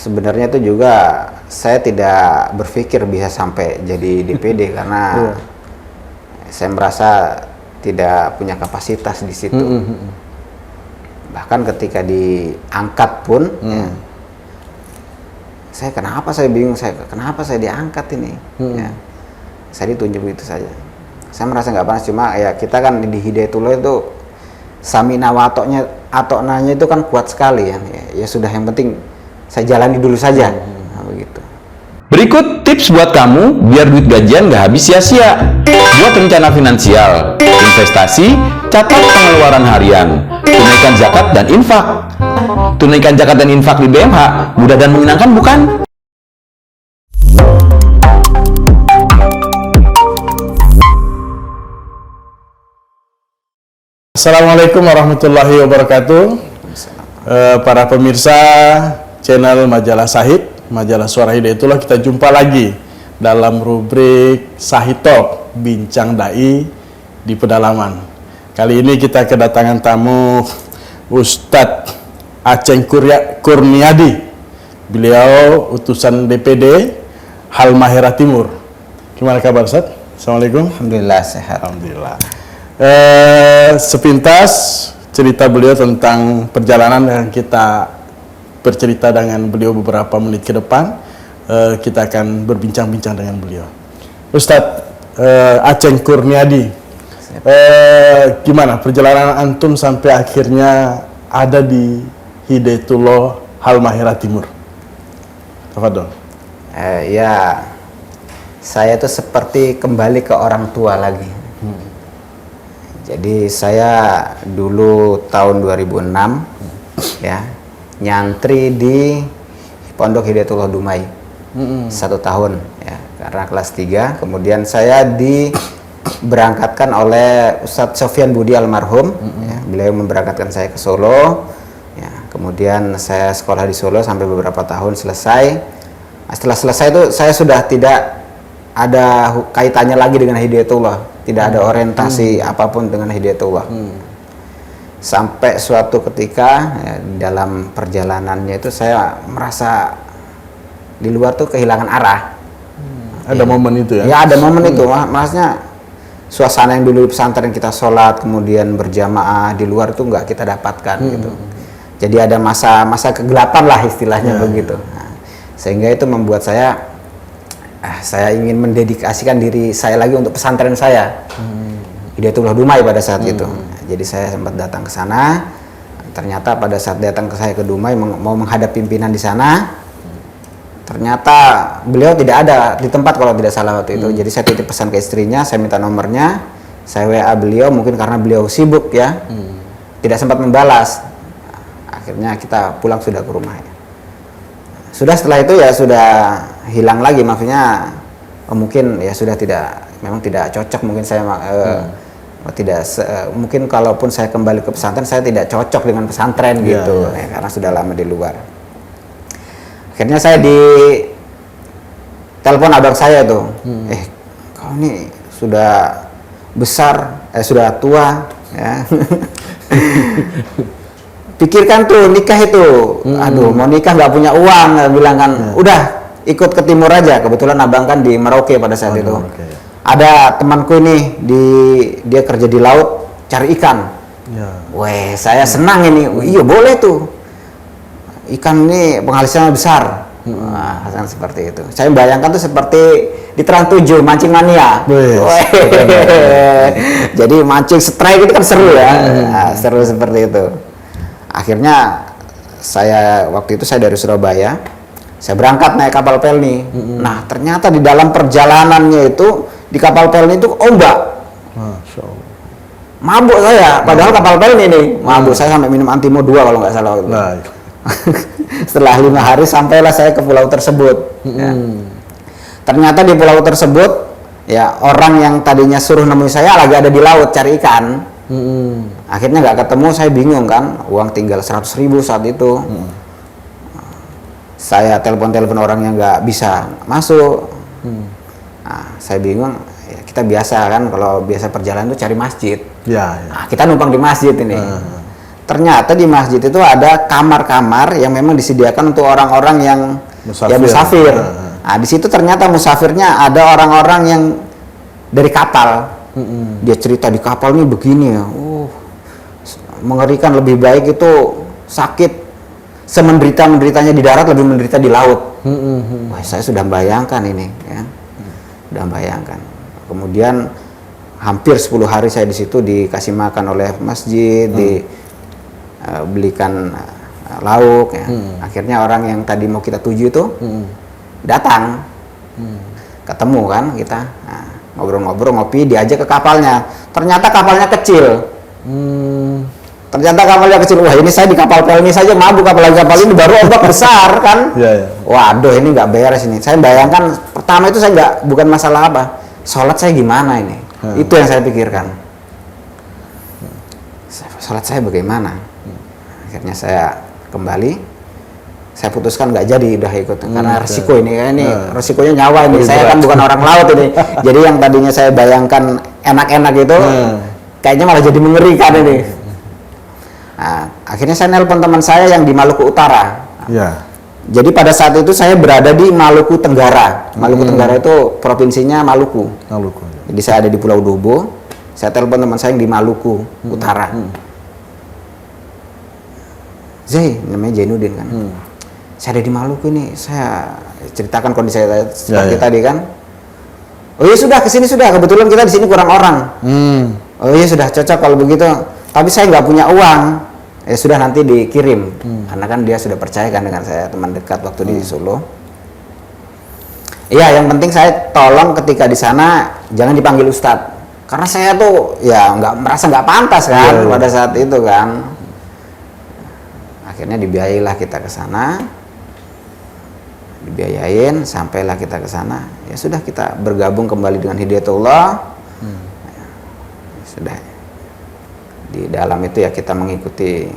sebenarnya itu juga saya tidak berpikir bisa sampai jadi DPD karena saya merasa tidak punya kapasitas di situ. Bahkan ketika diangkat pun, ya, kenapa saya bingung, kenapa saya diangkat ini? Ya, saya ditunjuk begitu saja. Saya merasa nggak panas, cuma ya kita kan di Hidayatullah itu samina wa atoknanya itu kan kuat sekali ya. Ya sudah, yang penting saya jalani dulu saja. Nah, begitu. Berikut tips buat kamu biar duit gajian nggak habis sia-sia. Buat rencana finansial, investasi, catat pengeluaran harian, tunaikan zakat dan infak. Tunaikan zakat dan infak di BMH mudah dan menyenangkan, bukan? Assalamualaikum warahmatullahi wabarakatuh. Para pemirsa channel Majalah Syahid, Majalah Suara Hidayatullah, kita jumpa lagi dalam rubrik Syahid Talk, Bincang Dai di Pedalaman. Kali ini kita kedatangan tamu Ustadz Aceng Kurniadi. Beliau utusan DPD Halmahera Timur. Gimana kabar, Ustadz? Assalamualaikum. Alhamdulillah sehat. Alhamdulillah. Sepintas cerita beliau tentang perjalanan yang kita bercerita dengan beliau beberapa menit ke depan. Kita akan berbincang-bincang dengan beliau. Ustadz Aceng Kurniadi, gimana perjalanan antum sampai akhirnya ada di Hidayatullah Halmahera Timur? Tafadhol. Ya, saya itu seperti kembali ke orang tua lagi. Jadi saya dulu tahun 2006 ya nyantri di Pondok Hidayatullah Dumai 1 tahun ya, karena kelas 3. Kemudian saya diberangkatkan oleh Ustadz Sofyan Budi almarhum. Ya, beliau memberangkatkan saya ke Solo. Ya, kemudian saya sekolah di Solo sampai beberapa tahun selesai. Setelah selesai itu saya sudah tidak ada kaitannya lagi dengan Hidayatullah, tidak ada orientasi apapun dengan Hidayatullah. Sampai suatu ketika ya, dalam perjalanannya itu saya merasa di luar tuh kehilangan arah. Ada momen itu ya? Ya ada momen itu, maksudnya suasana yang dulu di pesantren kita sholat kemudian berjamaah di luar itu nggak kita dapatkan gitu. Jadi ada masa kegelapan lah istilahnya begitu. Nah, sehingga itu membuat saya ingin mendedikasikan diri saya lagi untuk pesantren saya, Hidayatullah Dumai pada saat itu. Jadi saya sempat datang ke sana. Ternyata pada saat datang ke saya ke Dumai mau menghadap pimpinan di sana, ternyata beliau tidak ada di tempat kalau tidak salah waktu itu. Jadi saya titip pesan ke istrinya, saya minta nomornya, saya WA beliau, mungkin karena beliau sibuk ya, tidak sempat membalas. Akhirnya kita pulang sudah ke rumah ya. Sudah setelah itu ya sudah hilang lagi, maksudnya mungkin ya sudah memang tidak cocok, mungkin saya mungkin kalaupun saya kembali ke pesantren saya tidak cocok dengan pesantren gitu. Ya, karena sudah lama di luar. Akhirnya saya telepon abang saya tuh, kau ini sudah besar, sudah tua ya. Pikirkan tuh nikah itu, aduh mau nikah nggak punya uang, bilang kan, udah ikut ke timur aja. Kebetulan abang kan di Merauke pada saat itu. Ada temanku ini dia kerja di laut cari ikan. Weh, saya senang ini. Iya boleh tuh. Ikan ini penghasilannya besar. Nah, kan seperti itu. Saya bayangkan tuh seperti di Trans 7 mancing mania. Jadi mancing strike itu kan seru ya. Nah, seru seperti itu. Akhirnya waktu itu saya dari Surabaya, saya berangkat naik kapal pelni. Nah ternyata di dalam perjalanannya itu di kapal pelni itu ombak. Mabuk saya, padahal kapal pelni nih mabuk. Saya sampai minum Antimo 2 kalau nggak salah. Setelah 5 hari sampailah saya ke pulau tersebut. Ya. Ternyata di pulau tersebut ya orang yang tadinya suruh nemui saya lagi ada di laut cari ikan. Akhirnya nggak ketemu, saya bingung kan, uang tinggal 100.000 saat itu. Saya telepon orang yang nggak bisa masuk. Nah, saya bingung. Ya, kita biasa kan kalau biasa perjalanan tuh cari masjid. Nah, kita numpang di masjid ini. ternyata di masjid itu ada kamar-kamar yang memang disediakan untuk orang-orang yang musafir. Nah, di situ ternyata musafirnya ada orang-orang yang dari kapal. Dia cerita di kapal ini begini ya. Mengerikan, lebih baik itu sakit semenderita-menderitanya di darat lebih menderita di laut. Wah, saya sudah bayangkan ini ya. Sudah bayangkan. Kemudian hampir 10 hari saya di situ dikasih makan oleh masjid, dibelikan lauk ya. Akhirnya orang yang tadi mau kita tuju itu datang. Ketemu kan kita. Nah, ngobrol-ngobrol, ngopi, diajak ke kapalnya. Ternyata kapalnya kecil. Ternyata kapalnya kecil. Wah, ini saya di kapal pelni saja mabuk, apalagi kapal ini baru ombak besar kan. Waduh, ini nggak beres ini. Saya bayangkan pertama itu saya nggak, bukan masalah apa, sholat saya gimana ini. Itu yang saya pikirkan. Sholat saya bagaimana. Akhirnya saya kembali, saya putuskan nggak jadi udah ikut karena resiko ini, resikonya nyawa ini. Saya kan bukan orang laut ini. Jadi yang tadinya saya bayangkan enak-enak itu kayaknya malah jadi mengerikan ini. Nah, akhirnya saya nelpon teman saya yang di Maluku Utara. Jadi pada saat itu saya berada di Maluku Tenggara. Maluku Tenggara itu provinsinya Maluku. Jadi saya ada di Pulau Dobo. Saya telepon teman saya yang di Maluku Utara. Zai, namanya Jainuddin kan. Saya ada di Maluku ini. Saya ceritakan kondisi saya seperti tadi kan. Oh iya sudah, kesini sudah. Kebetulan kita di sini kurang orang. Oh iya sudah, cocok kalau begitu. Tapi saya nggak punya uang. Ya sudah, nanti dikirim. Karena kan dia sudah percaya kan dengan saya, teman dekat waktu di Solo. Iya, yang penting saya tolong ketika di sana jangan dipanggil Ustadz. Karena saya tuh ya merasa nggak pantas kan pada saat itu kan. Akhirnya dibiayailah kita ke sana. Dibiayain, sampailah kita ke sana. Ya sudah, kita bergabung kembali dengan Hidayatullah. Sudah. Di dalam itu ya kita mengikuti,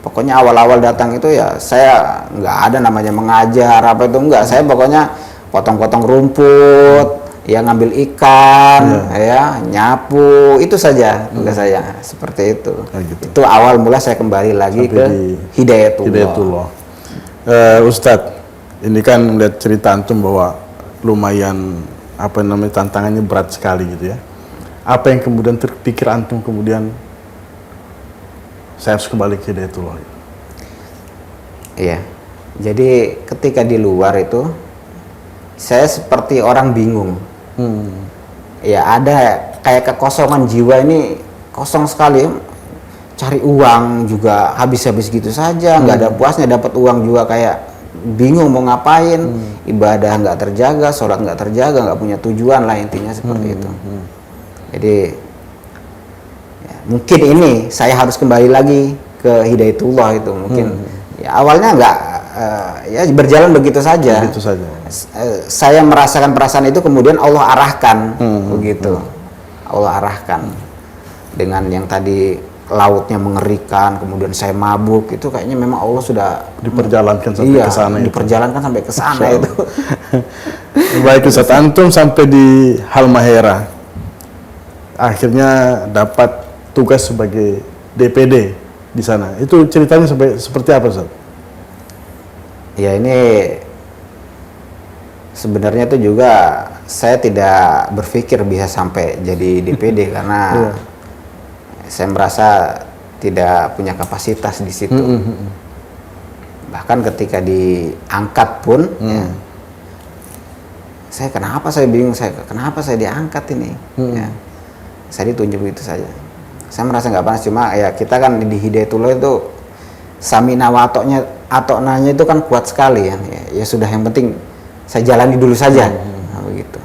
pokoknya awal-awal datang itu ya saya nggak ada namanya mengajar apa itu, enggak. Saya pokoknya potong-potong rumput, ya ngambil ikan, ya nyapu, itu saja tugas saya, seperti itu. Itu awal mula saya kembali lagi ke Hidayatullah. Ustadz, ini kan melihat cerita antum bahwa lumayan tantangannya berat sekali gitu ya. Apa yang kemudian terpikir antum kemudian saya harus kembali ke Hidayatullah? Iya, jadi ketika di luar itu saya seperti orang bingung. Ya ada kayak kekosongan jiwa ini, kosong sekali. Cari uang juga habis-habis gitu saja, nggak ada puasnya. Dapat uang juga kayak bingung mau ngapain. Ibadah nggak terjaga, sholat nggak terjaga, nggak punya tujuan lah, intinya seperti itu. Jadi mungkin ini saya harus kembali lagi ke Hidayatullah itu mungkin. Ya, awalnya nggak ya berjalan begitu saja. Saya merasakan perasaan itu, kemudian Allah arahkan begitu. Allah arahkan dengan yang tadi lautnya mengerikan, kemudian saya mabuk, itu kayaknya memang Allah sudah diperjalankan sampai ke sana. Diperjalankan sampai ke sana itu. Baik Ustaz, antum sampai di Halmahera. Akhirnya dapat tugas sebagai DPD di sana. Itu ceritanya seperti apa, Ustaz? Ya, ini sebenarnya itu juga saya tidak berpikir bisa sampai jadi DPD karena saya merasa tidak punya kapasitas di situ. Bahkan ketika diangkat pun, kenapa saya bingung, kenapa saya diangkat ini? Ya, saya ditunjuk begitu saja. Saya merasa nggak panas, cuma ya kita kan di Hidayatullah itu samina wa atoknanya itu kan kuat sekali ya. Ya sudah, yang penting saya jalani dulu saja. Begitu.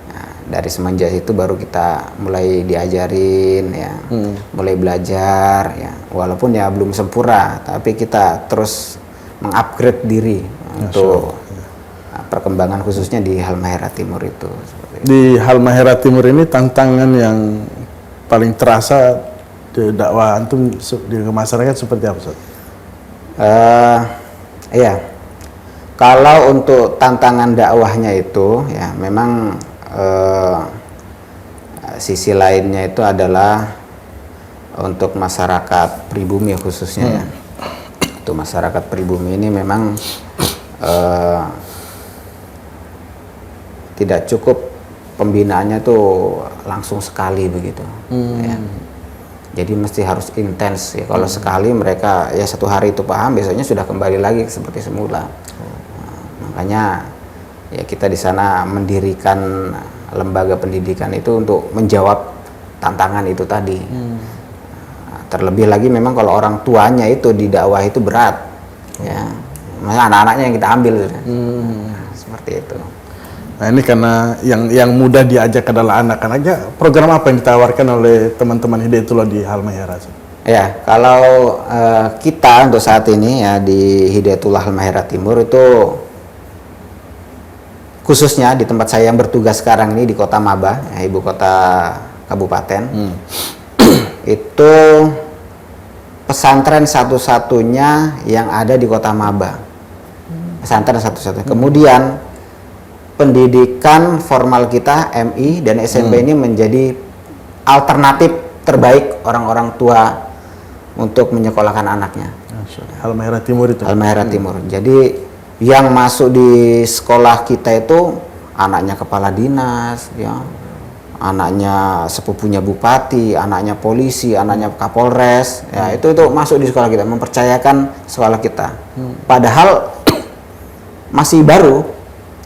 Nah, dari semenjak itu baru kita mulai diajarin ya, mulai belajar ya. Walaupun ya belum sempurna, tapi kita terus mengupgrade diri untuk perkembangan khususnya di Halmahera Timur itu. Di Halmahera Timur ini tantangan yang paling terasa di dakwah antum di masyarakat seperti apa, Ustaz? Iya, kalau untuk tantangan dakwahnya itu ya memang sisi lainnya itu adalah untuk masyarakat pribumi khususnya ya. Untuk masyarakat pribumi ini memang tidak cukup pembinaannya tuh langsung sekali begitu. Ya. Jadi mesti harus intens ya. Kalau sekali mereka ya 1 hari itu paham, besoknya sudah kembali lagi seperti semula. Makanya ya kita di sana mendirikan lembaga pendidikan itu untuk menjawab tantangan itu tadi. Terlebih lagi memang kalau orang tuanya itu di dakwah itu berat, ya, malah anak-anaknya yang kita ambil, seperti itu. Nah ini karena yang mudah diajak adalah anak-anaknya. Program apa yang ditawarkan oleh teman-teman Hidayatullah di Halmahera? Ya, kalau kita untuk saat ini ya di Hidayatullah Halmahera Timur itu khususnya di tempat saya yang bertugas sekarang ini di Kota Maba, ya, ibu kota kabupaten, itu pesantren satu-satunya yang ada di Kota Maba, pesantren satu-satunya. Kemudian pendidikan formal kita MI dan SMP ini menjadi alternatif terbaik orang-orang tua untuk menyekolahkan anaknya. Halmahera Timur itu. Halmahera Timur. Jadi yang masuk di sekolah kita itu anaknya kepala dinas, ya, anaknya sepupunya bupati, anaknya polisi, anaknya kapolres, ya itu masuk di sekolah kita, mempercayakan sekolah kita. Padahal masih baru.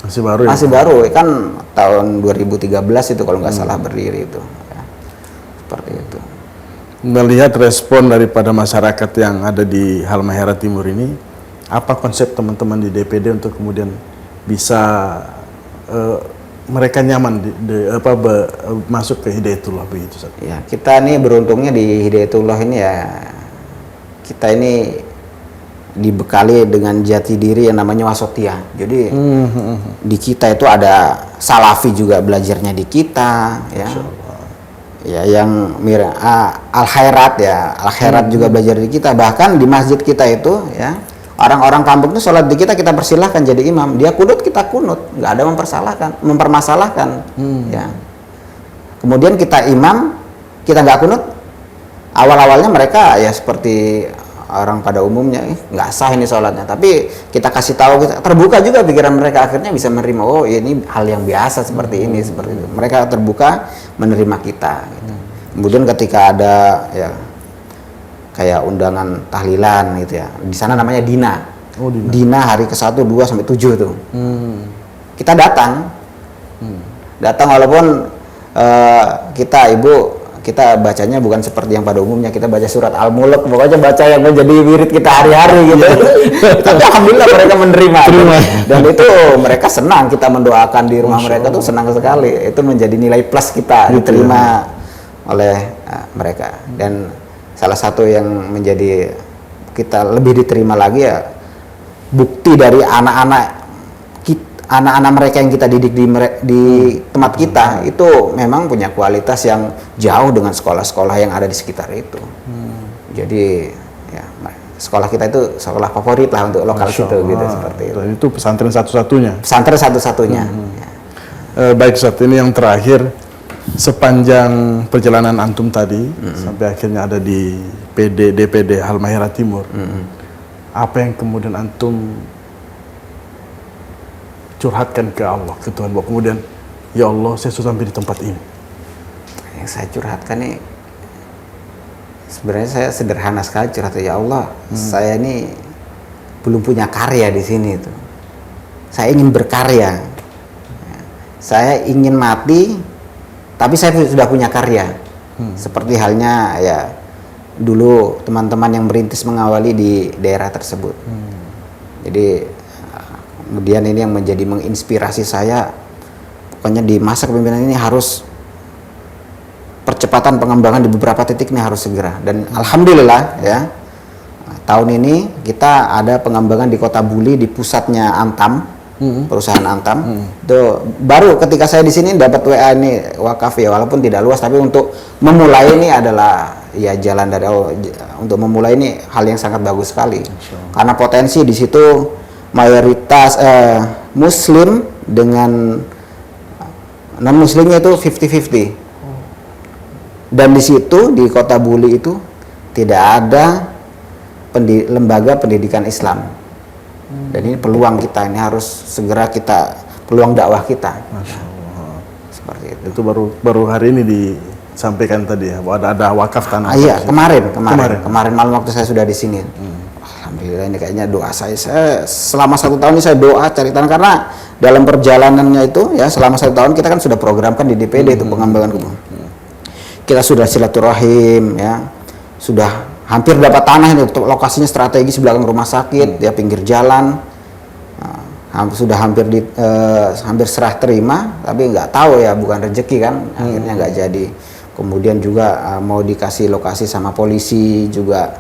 Masih baru kan tahun 2013 itu kalau nggak salah berdiri itu, ya. Seperti itu. Melihat respon daripada masyarakat yang ada di Halmahera Timur ini, apa konsep teman-teman di DPD untuk kemudian bisa mereka nyaman masuk ke Hidayatullah begitu? Ya, kita nih beruntungnya di Hidayatullah ini ya, kita ini dibekali dengan jati diri yang namanya wasotia. Jadi di kita itu ada salafi juga belajarnya di kita, ya. Ya yang al khairat juga belajar di kita. Bahkan di masjid kita itu ya, orang-orang kampung itu sholat di kita persilahkan jadi imam. Dia kunut, kita kunut, nggak ada mempermasalahkan. Ya. Kemudian kita imam, kita nggak kunut. Awal-awalnya mereka ya seperti orang pada umumnya, nggak sah ini sholatnya. Tapi kita kasih tahu, kita terbuka juga pikiran mereka, akhirnya bisa menerima. Oh ini hal yang biasa seperti ini, seperti itu. Mereka terbuka menerima kita. Gitu. Kemudian ketika ada ya kayak undangan tahlilan gitu ya, di sana namanya Dina. Dina hari ke-1, 2 sampai 7 tuh. Kita datang, walaupun kita bacanya bukan seperti yang pada umumnya, kita baca surat Al-Mulk, pokoknya baca yang menjadi wirid kita hari-hari gitu. Tapi alhamdulillah mereka menerima. Dan itu mereka senang, kita mendoakan di rumah mereka tuh senang sekali. Itu menjadi nilai plus kita diterima oleh mereka. Dan salah satu yang menjadi kita lebih diterima lagi ya, bukti dari anak-anak mereka yang kita didik di tempat kita itu memang punya kualitas yang jauh dengan sekolah-sekolah yang ada di sekitar itu. Jadi ya sekolah kita itu sekolah favorit lah untuk lokal situ gitu, seperti itu. Itu pesantren satu-satunya. Pesantren satu-satunya. Ya. Baik Ustaz, ini yang terakhir, sepanjang perjalanan antum tadi sampai akhirnya ada di DPD Halmahera Timur, apa yang kemudian antum curhatkan ke Allah, ke Tuhan, bahwa kemudian ya Allah saya sudah sampai di tempat ini? Yang saya curhatkan nih sebenarnya saya sederhana sekali curhatnya, ya Allah saya ini belum punya karya di sini tuh. Saya ingin berkarya, saya ingin mati tapi saya sudah punya karya. Seperti halnya ya dulu teman-teman yang merintis mengawali di daerah tersebut. Jadi kemudian ini yang menjadi menginspirasi saya, pokoknya di masa kepemimpinan ini harus percepatan pengembangan di beberapa titik ini harus segera. Dan alhamdulillah ya, tahun ini kita ada pengembangan di Kota Buli, di pusatnya Antam, perusahaan Antam. Itu baru ketika saya di sini dapat WA ini wakaf ya, walaupun tidak luas, tapi untuk memulai ini adalah ya jalan dari Allah. Untuk memulai ini hal yang sangat bagus sekali. Karena potensi di situ mayoritas Muslim dengan non Muslimnya itu 50-50. Dan di situ di Kota Buli itu tidak ada lembaga pendidikan Islam. Dan ini peluang kita, ini harus segera kita, peluang dakwah kita. Masya Allah. Seperti itu. Itu baru hari ini disampaikan tadi ya, bahwa ada wakaf tanah. Iya, kemarin malam waktu saya sudah di sini. Alhamdulillah, ini kayaknya doa saya selama 1 tahun ini saya doa cari tanah, karena dalam perjalanannya itu ya selama 1 tahun kita kan sudah programkan di DPD itu pengambilan kebun. Kita sudah silaturahim ya, sudah hampir dapat tanah ini, lokasinya strategis belakang rumah sakit ya, pinggir jalan. Sudah hampir serah terima, tapi nggak tahu ya, bukan rezeki kan, akhirnya nggak jadi. Kemudian juga mau dikasih lokasi sama polisi juga,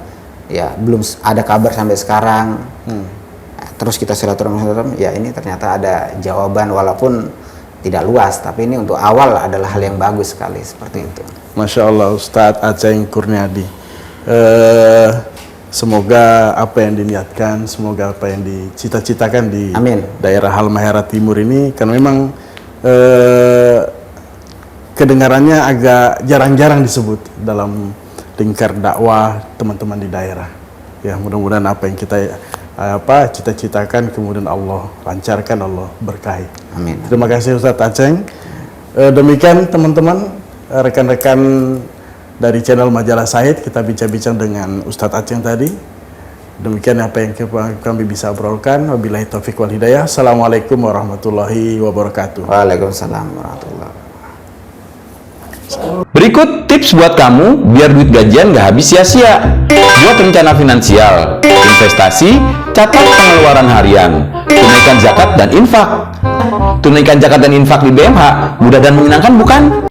ya belum ada kabar sampai sekarang. Terus kita silaturahmi, ya ini ternyata ada jawaban walaupun tidak luas, tapi ini untuk awal adalah hal yang bagus sekali seperti itu. Masya Allah, Ustadz Aceng Kurniadi. Semoga apa yang diniatkan, semoga apa yang dicita-citakan di Amin. daerah Halmahera Timur ini, kan memang kedengarannya agak jarang-jarang disebut dalam lingkar dakwah teman-teman di daerah. Ya, mudah-mudahan apa yang kita cita-citakan kemudian Allah lancarkan, Allah berkahi. Amin. Terima kasih Ustadz Aceng. Demikian teman-teman, rekan-rekan dari channel Majalah Said, kita bincang-bincang dengan Ustadz Aceng tadi. Demikian apa yang kami bisa obrolkan. Wabillahi taufiq wal hidayah. Assalamualaikum warahmatullahi wabarakatuh. Waalaikumsalam warahmatullahi wabarakatuh. Berikut tips buat kamu biar duit gajian gak habis sia-sia. Buat rencana finansial, investasi, catat pengeluaran harian, tunaikan zakat dan infak. Tunaikan zakat dan infak di BMH mudah dan menyenangkan bukan?